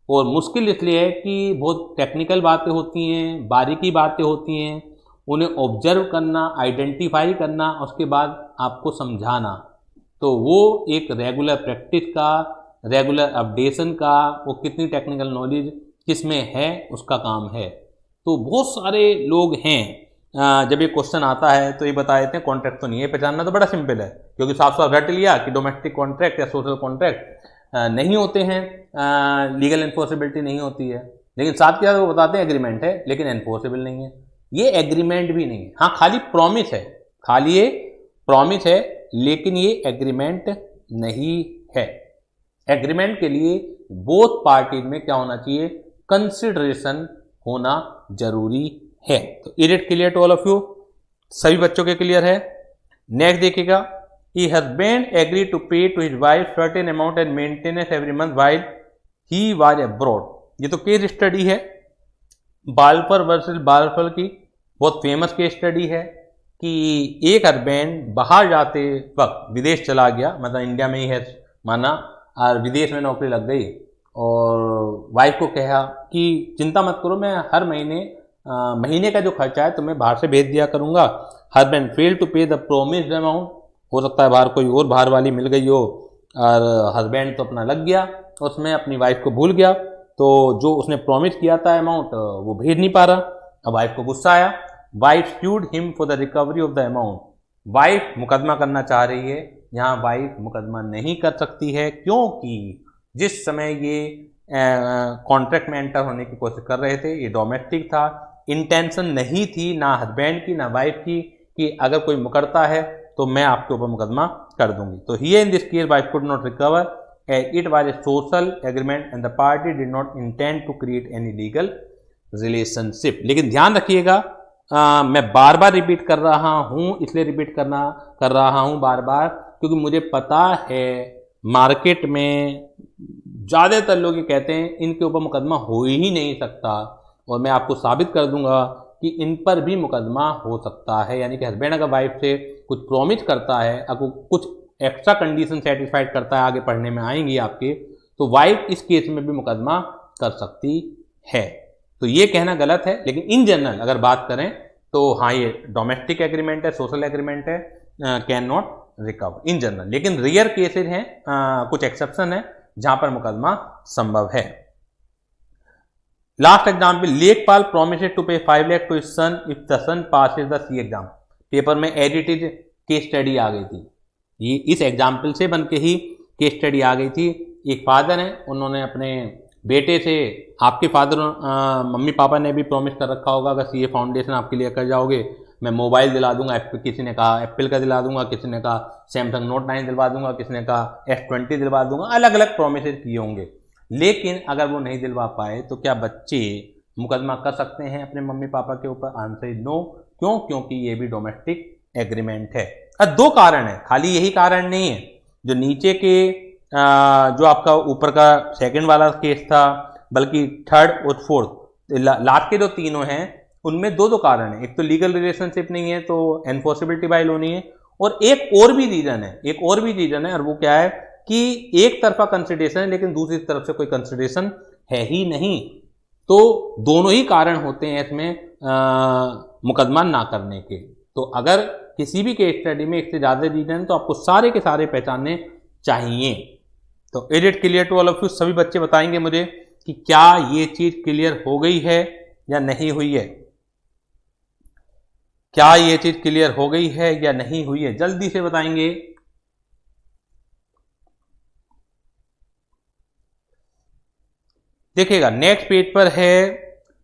और मुश्किल इसलिए है कि बहुत टेक्निकल बातें होती हैं, बारीकी बातें होती हैं, उन्हें ऑब्जर्व करना, आइडेंटिफाई करना, उसके बाद आपको समझाना। तो वो एक रेगुलर प्रैक्टिस का, रेगुलर अपडेशन का, वो कितनी टेक्निकल नॉलेज किस में है उसका काम है। तो बहुत सारे लोग हैं, जब ये क्वेश्चन आता है तो ये बता देते हैं कॉन्ट्रैक्ट तो नहीं है। पहचानना तो बड़ा सिंपल है, क्योंकि साफ साफ रट लिया कि डोमेस्टिक कॉन्ट्रैक्ट या सोशल कॉन्ट्रैक्ट नहीं होते हैं, लीगल एनफोर्सेबिलिटी नहीं होती है। लेकिन साथ के साथ वो बताते हैं एग्रीमेंट है, लेकिन एनफोर्सेबल नहीं है। ये एग्रीमेंट भी नहीं है, हाँ खाली प्रॉमिस है, खाली ये प्रॉमिस है, लेकिन ये एग्रीमेंट नहीं है। एग्रीमेंट के लिए बोथ पार्टीज में क्या होना चाहिए? कंसिडरेशन होना जरूरी है। तो is it clear to all of you? सभी बच्चों के क्लियर है? नेक्स्ट देखिएगा, he husband agree to pay to his wife certain amount and maintenance every month while he was abroad. ये तो केस स्टडी है, बालफर वर्सेस बालफर की बहुत फेमस केस स्टडी है कि एक हस्बैंड बाहर जाते वक्त विदेश चला गया, मतलब इंडिया में ही है माना, और विदेश में नौकरी लग गई, और वाइफ को कहा कि चिंता मत करो, मैं हर महीने का जो खर्चा है तुम्हें बाहर से भेज दिया करूंगा। हस्बैंड फेल टू पे द प्रोमिस्ड अमाउंट, हो सकता है बाहर कोई और बाहर वाली मिल गई हो, और हस्बैंड तो अपना लग गया उसमें, अपनी वाइफ को भूल गया, तो जो उसने प्रॉमिस किया था अमाउंट वो भेज नहीं पा रहा। अब वाइफ को गुस्सा आया, wife sued him for the recovery of the amount. Wife मुकदमा करना चाह रही है, यहाँ वाइफ मुकदमा नहीं कर सकती है, क्योंकि जिस समय ये कॉन्ट्रैक्ट में एंटर होने की कोशिश कर रहे थे, ये डोमेस्टिक था, इंटेंशन नहीं थी ना हस्बैंड की ना वाइफ की कि अगर कोई मुकरता है तो मैं आपके ऊपर मुकदमा कर दूंगी। तो here in this case wife could not recover, it was a social agreement and the party did not intend to create any legal relationship. लेकिन ध्यान रखिएगा, मैं बार बार रिपीट कर रहा हूँ, इसलिए रिपीट कर रहा हूँ बार बार, क्योंकि मुझे पता है मार्केट में ज़्यादातर लोग ये कहते हैं इनके ऊपर मुकदमा हो ही नहीं सकता, और मैं आपको साबित कर दूंगा कि इन पर भी मुकदमा हो सकता है। यानी कि हस्बैंड अगर वाइफ से कुछ प्रॉमिस करता है, अगर कुछ एक्स्ट्रा कंडीशन सेटिस्फाइड करता है, आगे पढ़ने में आएंगी आपके, तो वाइफ इस केस में भी मुकदमा कर सकती है। तो ये कहना गलत है, लेकिन इन जनरल अगर बात करें तो हाँ, ये डोमेस्टिक एग्रीमेंट है, सोशल एग्रीमेंट है, can not recover in general. लेकिन रेयर केसेज हैं, कुछ एक्सेप्शन है, जहां पर मुकदमा संभव है। लास्ट एग्जाम्पल, लेखपाल प्रोमिसेड to pay 5 lakh to his son if the son passes the C exam. Paper में एडिटेड केस स्टडी आ गई थी, ये इस एग्जाम्पल से बन के ही केस स्टडी आ गई थी। एक फादर हैं, उन्होंने अपने बेटे से, आपके फादर मम्मी पापा ने भी प्रॉमिस कर रखा होगा अगर सीए फाउंडेशन आपके लिए कर जाओगे मैं मोबाइल दिला दूंगा, किसी ने कहा एप्पल का दिला दूंगा, किसी ने कहा सैमसंग नोट 9 दिलवा दूंगा, किसी ने कहा S20 दिलवा दूंगा, अलग अलग प्रोमिस किए होंगे। लेकिन अगर वो नहीं दिलवा पाए तो क्या बच्चे मुकदमा कर सकते हैं अपने मम्मी पापा के ऊपर? Answer is no. क्यों? क्योंकि ये भी डोमेस्टिक एग्रीमेंट है। अब दो कारण है, खाली यही कारण नहीं है। जो नीचे के जो आपका ऊपर का सेकंड वाला केस था, बल्कि थर्ड और फोर्थ लास्ट के जो तीनों हैं उनमें दो कारण है। एक तो लीगल रिलेशनशिप नहीं है तो एनफोर्सेबिलिटी बाय लॉ नहीं है, और एक और भी रीजन है, और वो क्या है कि एक तरफा कंसिडरेशन है लेकिन दूसरी तरफ से कोई कंसिडरेशन है ही नहीं। तो दोनों ही कारण होते हैं इसमें मुकदमा ना करने के। तो अगर किसी भी केस स्टडी में एक से ज्यादा रीजन तो आपको सारे के सारे पहचानने चाहिए। तो is it clear to all of you? सभी बच्चे बताएंगे मुझे कि क्या ये चीज क्लियर हो गई है या नहीं हुई है। क्या ये चीज क्लियर हो गई है या नहीं हुई है, जल्दी से बताएंगे। देखिएगा नेक्स्ट पेज पर है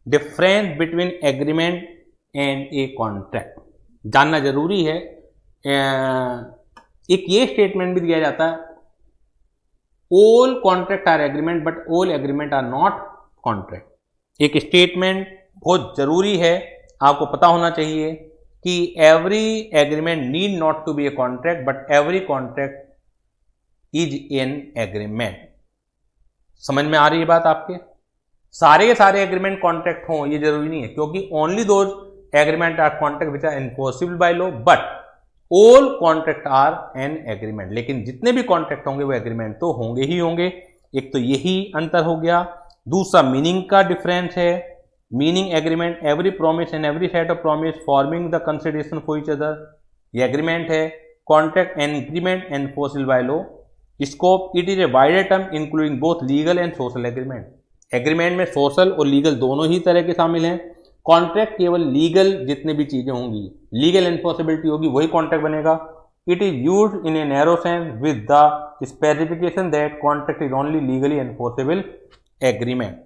difference between agreement and a contract. जानना जरूरी है। एक ये स्टेटमेंट भी दिया जाता है, all contract are agreement but all agreement are not contract. एक स्टेटमेंट बहुत जरूरी है, आपको पता होना चाहिए कि every agreement need not to B a contract but every contract is an agreement. समझ में आ रही है बात आपके? सारे के सारे एग्रीमेंट कॉन्ट्रैक्ट हों ये जरूरी नहीं है, क्योंकि only those agreement are contract which are enforceable by law but all contract are an agreement. लेकिन जितने भी कॉन्ट्रैक्ट होंगे वो एग्रीमेंट तो होंगे ही होंगे। एक तो यही अंतर हो गया। दूसरा मीनिंग का डिफरेंस है। Meaning agreement every promise and every set of promise forming the consideration for each other, ये एग्रीमेंट है। Contract and agreement enforceable by law. Scope, it is a wider term including both legal and social agreement. Agreement में social और legal दोनों ही तरह के शामिल हैं। Contract केवल लीगल जितने भी चीजें होंगी, लीगल एनफोर्सेबिलिटी होगी, वही कॉन्ट्रैक्ट बनेगा। It is used in a narrow sense with the specification that contract is only legally enforceable agreement.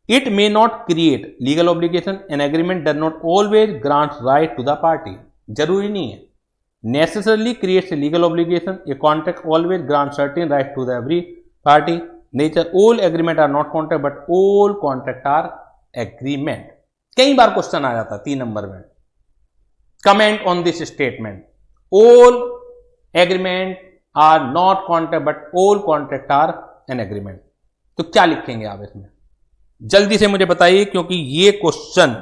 It may not create legal obligation, an agreement does not always grants right to the party. जरूरी नहीं है necessarily creates a legal obligation. A contract always grants certain right to the every party. Nature, all agreement are not contract but all contract are agreement. कई बार question आ जाता 3 number में, comment on this statement. All agreement are not contract but all contract are an agreement. तो क्या लिखेंगे आप इसमें? जल्दी से मुझे बताइए, क्योंकि ये क्वेश्चन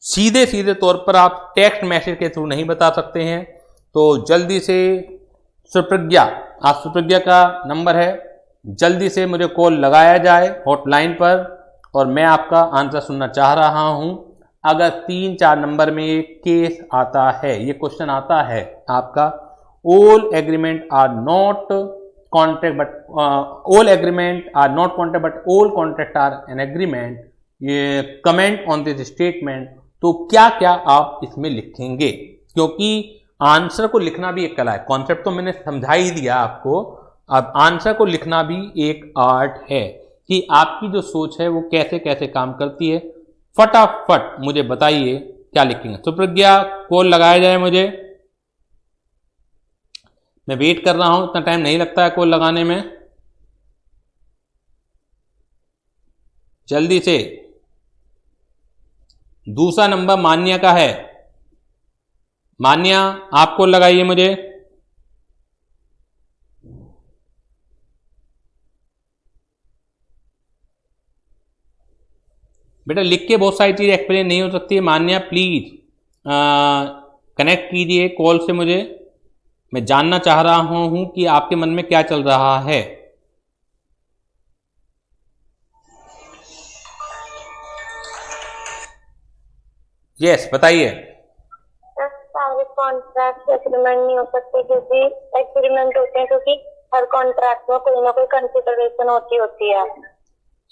सीधे सीधे तौर पर आप टेक्स्ट मैसेज के थ्रू नहीं बता सकते हैं। तो जल्दी से सुप्रज्ञा, आप सुप्रज्ञा का नंबर है, जल्दी से मुझे कॉल लगाया जाए हॉटलाइन पर और मैं आपका आंसर सुनना चाह रहा हूं। अगर 3-4 नंबर में ये केस आता है, ये क्वेश्चन आता है आपका, all agreement are not contract but all agreement are not contract but all contract are an agreement, ये कमेंट ऑन दिस स्टेटमेंट, तो क्या क्या आप इसमें लिखेंगे? क्योंकि आंसर को लिखना भी एक कला है। कॉन्सेप्ट तो मैंने समझा ही दिया आपको, अब आंसर को लिखना भी एक आर्ट है कि आपकी जो सोच है वो कैसे कैसे काम करती है। फटाफट मुझे बताइए क्या लिखेंगे। सुप्रज्ञा कॉल लगाया जाए मुझे, मैं वेट कर रहा हूं, इतना टाइम नहीं लगता है कॉल लगाने में। जल्दी से। दूसरा नंबर मान्या का है, मान्या आपको लगाइए मुझे। बेटा लिख के बहुत सारी चीज एक्सप्लेन नहीं हो सकती है। मान्या प्लीज कनेक्ट कीजिए कॉल से मुझे, मैं जानना चाह रहा हूं कि आपके मन में क्या चल रहा है। यस बताइए। सारे कॉन्ट्रैक्ट एग्रीमेंट नहीं हो सकते, क्योंकि एग्रीमेंट होते हैं क्योंकि हर कॉन्ट्रैक्ट में कोई ना कोई कंसिडरेशन होती है।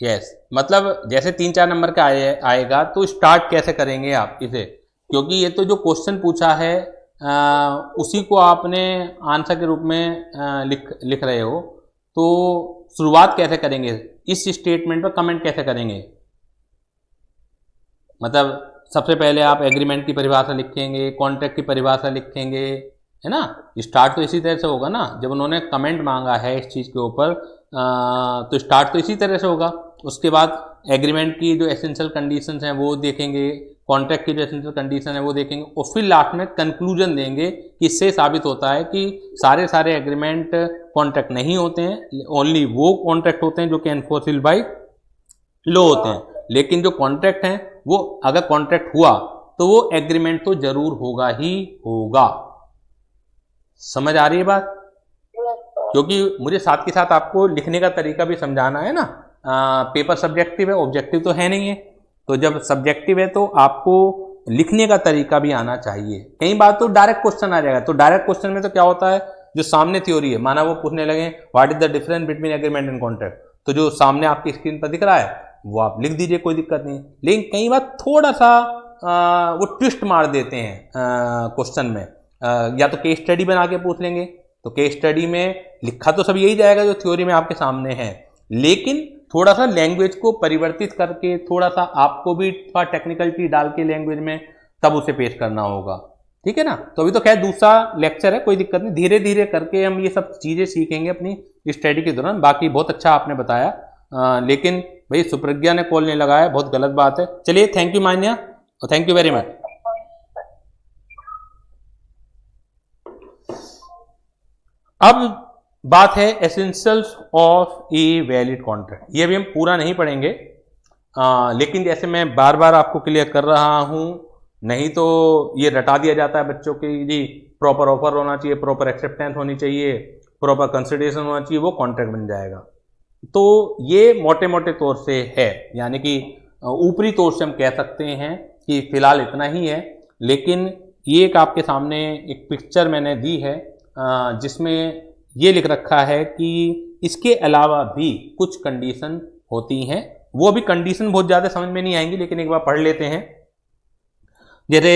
यस, मतलब जैसे 3-4 नंबर का आएगा तो स्टार्ट कैसे करेंगे आप इसे, क्योंकि ये तो जो क्वेश्चन पूछा है उसी को आपने आंसर के रूप में लिख रहे हो, तो शुरुआत कैसे करेंगे, इस स्टेटमेंट पर कमेंट कैसे करेंगे। मतलब सबसे पहले आप एग्रीमेंट की परिभाषा लिखेंगे, कॉन्ट्रैक्ट की परिभाषा लिखेंगे, है ना। स्टार्ट तो इसी तरह से होगा ना, जब उन्होंने कमेंट मांगा है इस चीज़ के ऊपर तो स्टार्ट तो इसी तरह से होगा। उसके बाद एग्रीमेंट की जो एसेंशियल कंडीशंस हैं वो देखेंगे, कॉन्ट्रैक्ट की जो एसेंशियल कंडीशन है वो देखेंगे, और फिर लास्ट में कंक्लूजन देंगे कि इससे साबित होता है कि सारे एग्रीमेंट कॉन्ट्रैक्ट नहीं होते हैं, ओनली वो कॉन्ट्रैक्ट होते हैं जो कि एनफोर्सेबल बाय लॉ होते हैं, लेकिन जो कॉन्ट्रैक्ट हैं वो अगर कॉन्ट्रैक्ट हुआ तो वो एग्रीमेंट तो जरूर होगा ही होगा। समझ आ रही है बात, क्योंकि मुझे साथ के साथ आपको लिखने का तरीका भी समझाना है ना। पेपर सब्जेक्टिव है, ऑब्जेक्टिव तो है नहीं है, तो जब सब्जेक्टिव है तो आपको लिखने का तरीका भी आना चाहिए। कई बार तो डायरेक्ट क्वेश्चन आ जाएगा, तो डायरेक्ट क्वेश्चन में तो क्या होता है, जो सामने थ्योरी है, माना वो पूछने लगे what is the difference between agreement and contract, तो जो सामने आपकी स्क्रीन पर दिख रहा है वो आप लिख दीजिए, कोई दिक्कत नहीं। लेकिन कई बार थोड़ा सा वो ट्विस्ट मार देते हैं क्वेश्चन में, या तो केस स्टडी बना के पूछ लेंगे, तो केस स्टडी में लिखा तो सब यही जाएगा जो थ्योरी में आपके सामने है, लेकिन थोड़ा सा लैंग्वेज को परिवर्तित करके, थोड़ा सा आपको भी थोड़ा टेक्निकलिटी डाल के लैंग्वेज में तब उसे पेश करना होगा, ठीक है ना। तो अभी तो खैर दूसरा लेक्चर है, कोई दिक्कत नहीं, धीरे धीरे करके हम ये सब चीज़ें सीखेंगे अपनी स्टडी के दौरान। बाकी बहुत अच्छा आपने बताया, लेकिन भाई सुप्रज्ञा ने कॉल नहीं लगाया, बहुत गलत बात है। चलिए, थैंक यू मान्या, और थैंक यू वेरी मच। अब बात है essentials of a valid contract. ये भी हम पूरा नहीं पढ़ेंगे, लेकिन जैसे मैं बार बार आपको क्लियर कर रहा हूं, नहीं तो ये रटा दिया जाता है बच्चों के, जी प्रॉपर ऑफर होना चाहिए, प्रॉपर एक्सेप्टेंस होनी चाहिए, प्रॉपर कंसिडरेशन होना चाहिए, वो कॉन्ट्रैक्ट बन जाएगा। तो ये मोटे मोटे तौर से है, यानी कि ऊपरी तौर से हम कह सकते हैं कि फिलहाल इतना ही है, लेकिन ये एक आपके सामने एक पिक्चर मैंने दी है जिसमें ये लिख रखा है कि इसके अलावा भी कुछ कंडीशन होती हैं। वो भी कंडीशन बहुत ज़्यादा समझ में नहीं आएंगी, लेकिन एक बार पढ़ लेते हैं। जैसे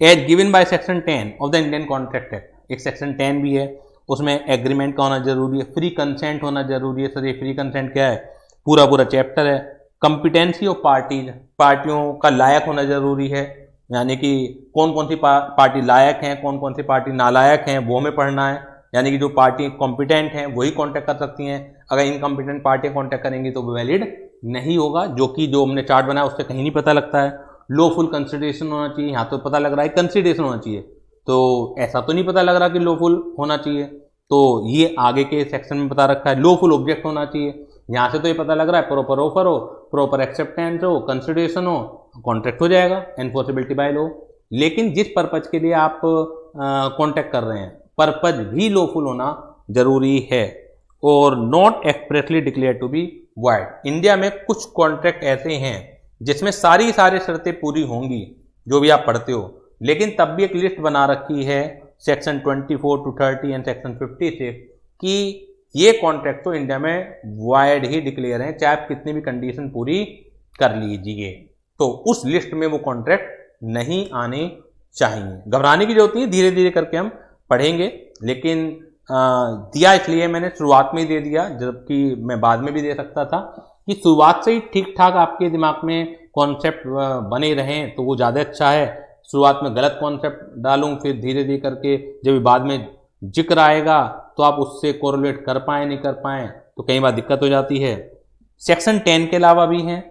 as given by section 10 of the Indian contract act, एक सेक्शन 10 भी है, उसमें एग्रीमेंट का होना जरूरी है, फ्री कंसेंट होना जरूरी है। सर ये फ्री कंसेंट क्या है, पूरा चैप्टर है। कंपिटेंसी ऑफ पार्टीज, पार्टियों का लायक होना जरूरी है, यानी कि कौन कौन सी पार्टी लायक हैं, कौन कौन सी पार्टी नालायक हैं, वो हमें पढ़ना है। यानी कि जो पार्टी कॉम्पिटेंट हैं वही कॉन्टैक्ट कर सकती हैं, अगर इनकॉम्पिटेंट पार्टियां कॉन्टैक्ट करेंगी तो वो वैलिड नहीं होगा, जो हमने चार्ट बनाया उससे कहीं नहीं पता लगता है। लॉफुल कंसिडरेशन होना चाहिए, यहाँ तो पता लग रहा है कंसिडरेशन होना चाहिए, तो ऐसा तो नहीं पता लग रहा कि लॉफुल होना चाहिए, तो ये आगे के सेक्शन में बता रखा है। लॉफुल ऑब्जेक्ट होना चाहिए, यहाँ से तो ये पता लग रहा है प्रॉपर ऑफर हो, प्रॉपर एक्सेप्टेंस हो, कंसिडरेशन हो, कॉन्ट्रैक्ट हो जाएगा, एनफोर्सेबिलिटी बाय लॉ। लेकिन जिस पर्पज के लिए आप कॉन्टैक्ट कर रहे हैं, पर्पज भी लॉफुल होना जरूरी है, और not expressly declare to be void. India में कुछ कॉन्ट्रैक्ट ऐसे हैं जिसमें सारी शर्तें पूरी होंगी जो भी आप पढ़ते हो, लेकिन तब भी एक लिस्ट बना रखी है सेक्शन 24 to 30 एंड सेक्शन 56 कि ये कॉन्ट्रैक्ट तो इंडिया में वॉइड ही डिक्लेयर हैं, चाहे आप कितनी भी कंडीशन पूरी कर लीजिए, तो उस लिस्ट में वो कॉन्ट्रैक्ट नहीं आने चाहिए। घबराने की जरूरत नहीं, धीरे धीरे करके हम पढ़ेंगे, लेकिन दिया इसलिए मैंने शुरुआत में ही दे दिया, जबकि मैं बाद में भी दे सकता था, कि शुरुआत से ही ठीक ठाक आपके दिमाग में कॉन्सेप्ट बने रहें तो वो ज़्यादा अच्छा है। शुरुआत में गलत कॉन्सेप्ट डालूं, फिर धीरे धीरे करके जब बाद में जिक्र आएगा तो आप उससे कोरिलेट कर पाएँ नहीं कर पाएँ तो कई बार दिक्कत हो जाती है। सेक्शन 10 के अलावा भी हैं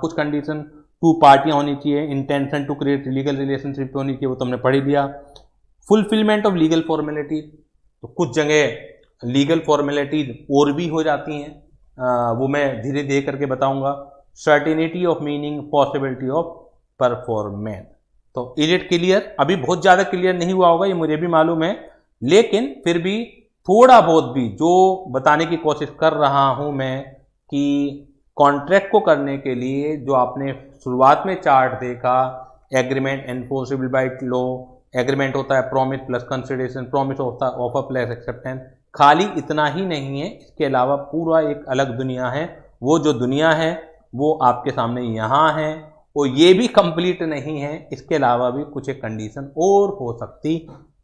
कुछ कंडीशन, 2 पार्टियाँ होनी चाहिए, intention to create legal relationship होनी चाहिए, वो तो हमने पढ़ ही दिया। फुलफिलमेंट ऑफ लीगल फॉर्मेलिटीज, तो कुछ जगह लीगल फॉर्मेलिटीज और भी हो जाती हैं, वो मैं धीरे धीरे करके बताऊंगा। Certainty of meaning, possibility of performance, तो इज इट क्लियर? अभी बहुत ज़्यादा क्लियर नहीं हुआ होगा, ये मुझे भी मालूम है, लेकिन फिर भी थोड़ा बहुत भी जो बताने की कोशिश कर रहा हूं मैं कि कॉन्ट्रैक्ट को करने के लिए जो आपने शुरुआत में चार्ट देखा, agreement enforceable by law, agreement होता है प्रॉमिस प्लस कंसिडरेशन, प्रॉमिस होता है ऑफर प्लस एक्सेप्टेंस, खाली इतना ही नहीं है, इसके अलावा पूरा एक अलग दुनिया है। वो जो दुनिया है वो आपके सामने यहाँ है, और ये भी कंप्लीट नहीं है, इसके अलावा भी कुछ एक कंडीशन और हो सकती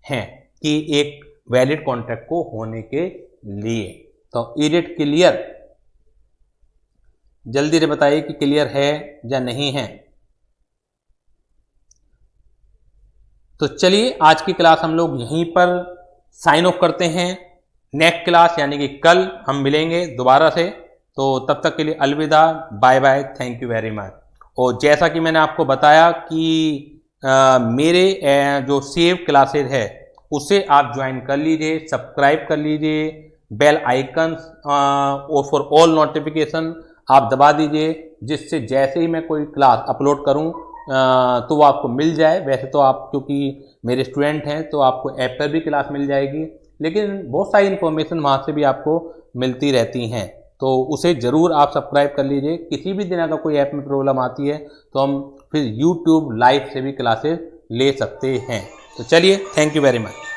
हैं कि एक वैलिड कॉन्ट्रैक्ट को होने के लिए। तो इज इट क्लियर? जल्दी से बताइए कि क्लियर है या नहीं है। तो चलिए आज की क्लास हम लोग यहीं पर साइन ऑफ करते हैं। नेक्स्ट क्लास यानी कि कल हम मिलेंगे दोबारा से। तो तब तक के लिए अलविदा, bye bye, thank you very much. और जैसा कि मैंने आपको बताया कि मेरे जो सेव क्लासेज है उसे आप ज्वाइन कर लीजिए, सब्सक्राइब कर लीजिए, बेल आइकन और फॉर ऑल नोटिफिकेशन आप दबा दीजिए, जिससे जैसे ही मैं कोई क्लास अपलोड करूं तो वो आपको मिल जाए। वैसे तो आप क्योंकि मेरे स्टूडेंट हैं तो आपको ऐप पर भी क्लास मिल जाएगी, लेकिन बहुत सारी इन्फॉर्मेशन वहाँ से भी आपको मिलती रहती हैं, तो उसे ज़रूर आप सब्सक्राइब कर लीजिए। किसी भी दिन अगर कोई ऐप में प्रॉब्लम आती है तो हम फिर YouTube लाइव से भी क्लासेस ले सकते हैं। तो चलिए, थैंक यू वेरी मच।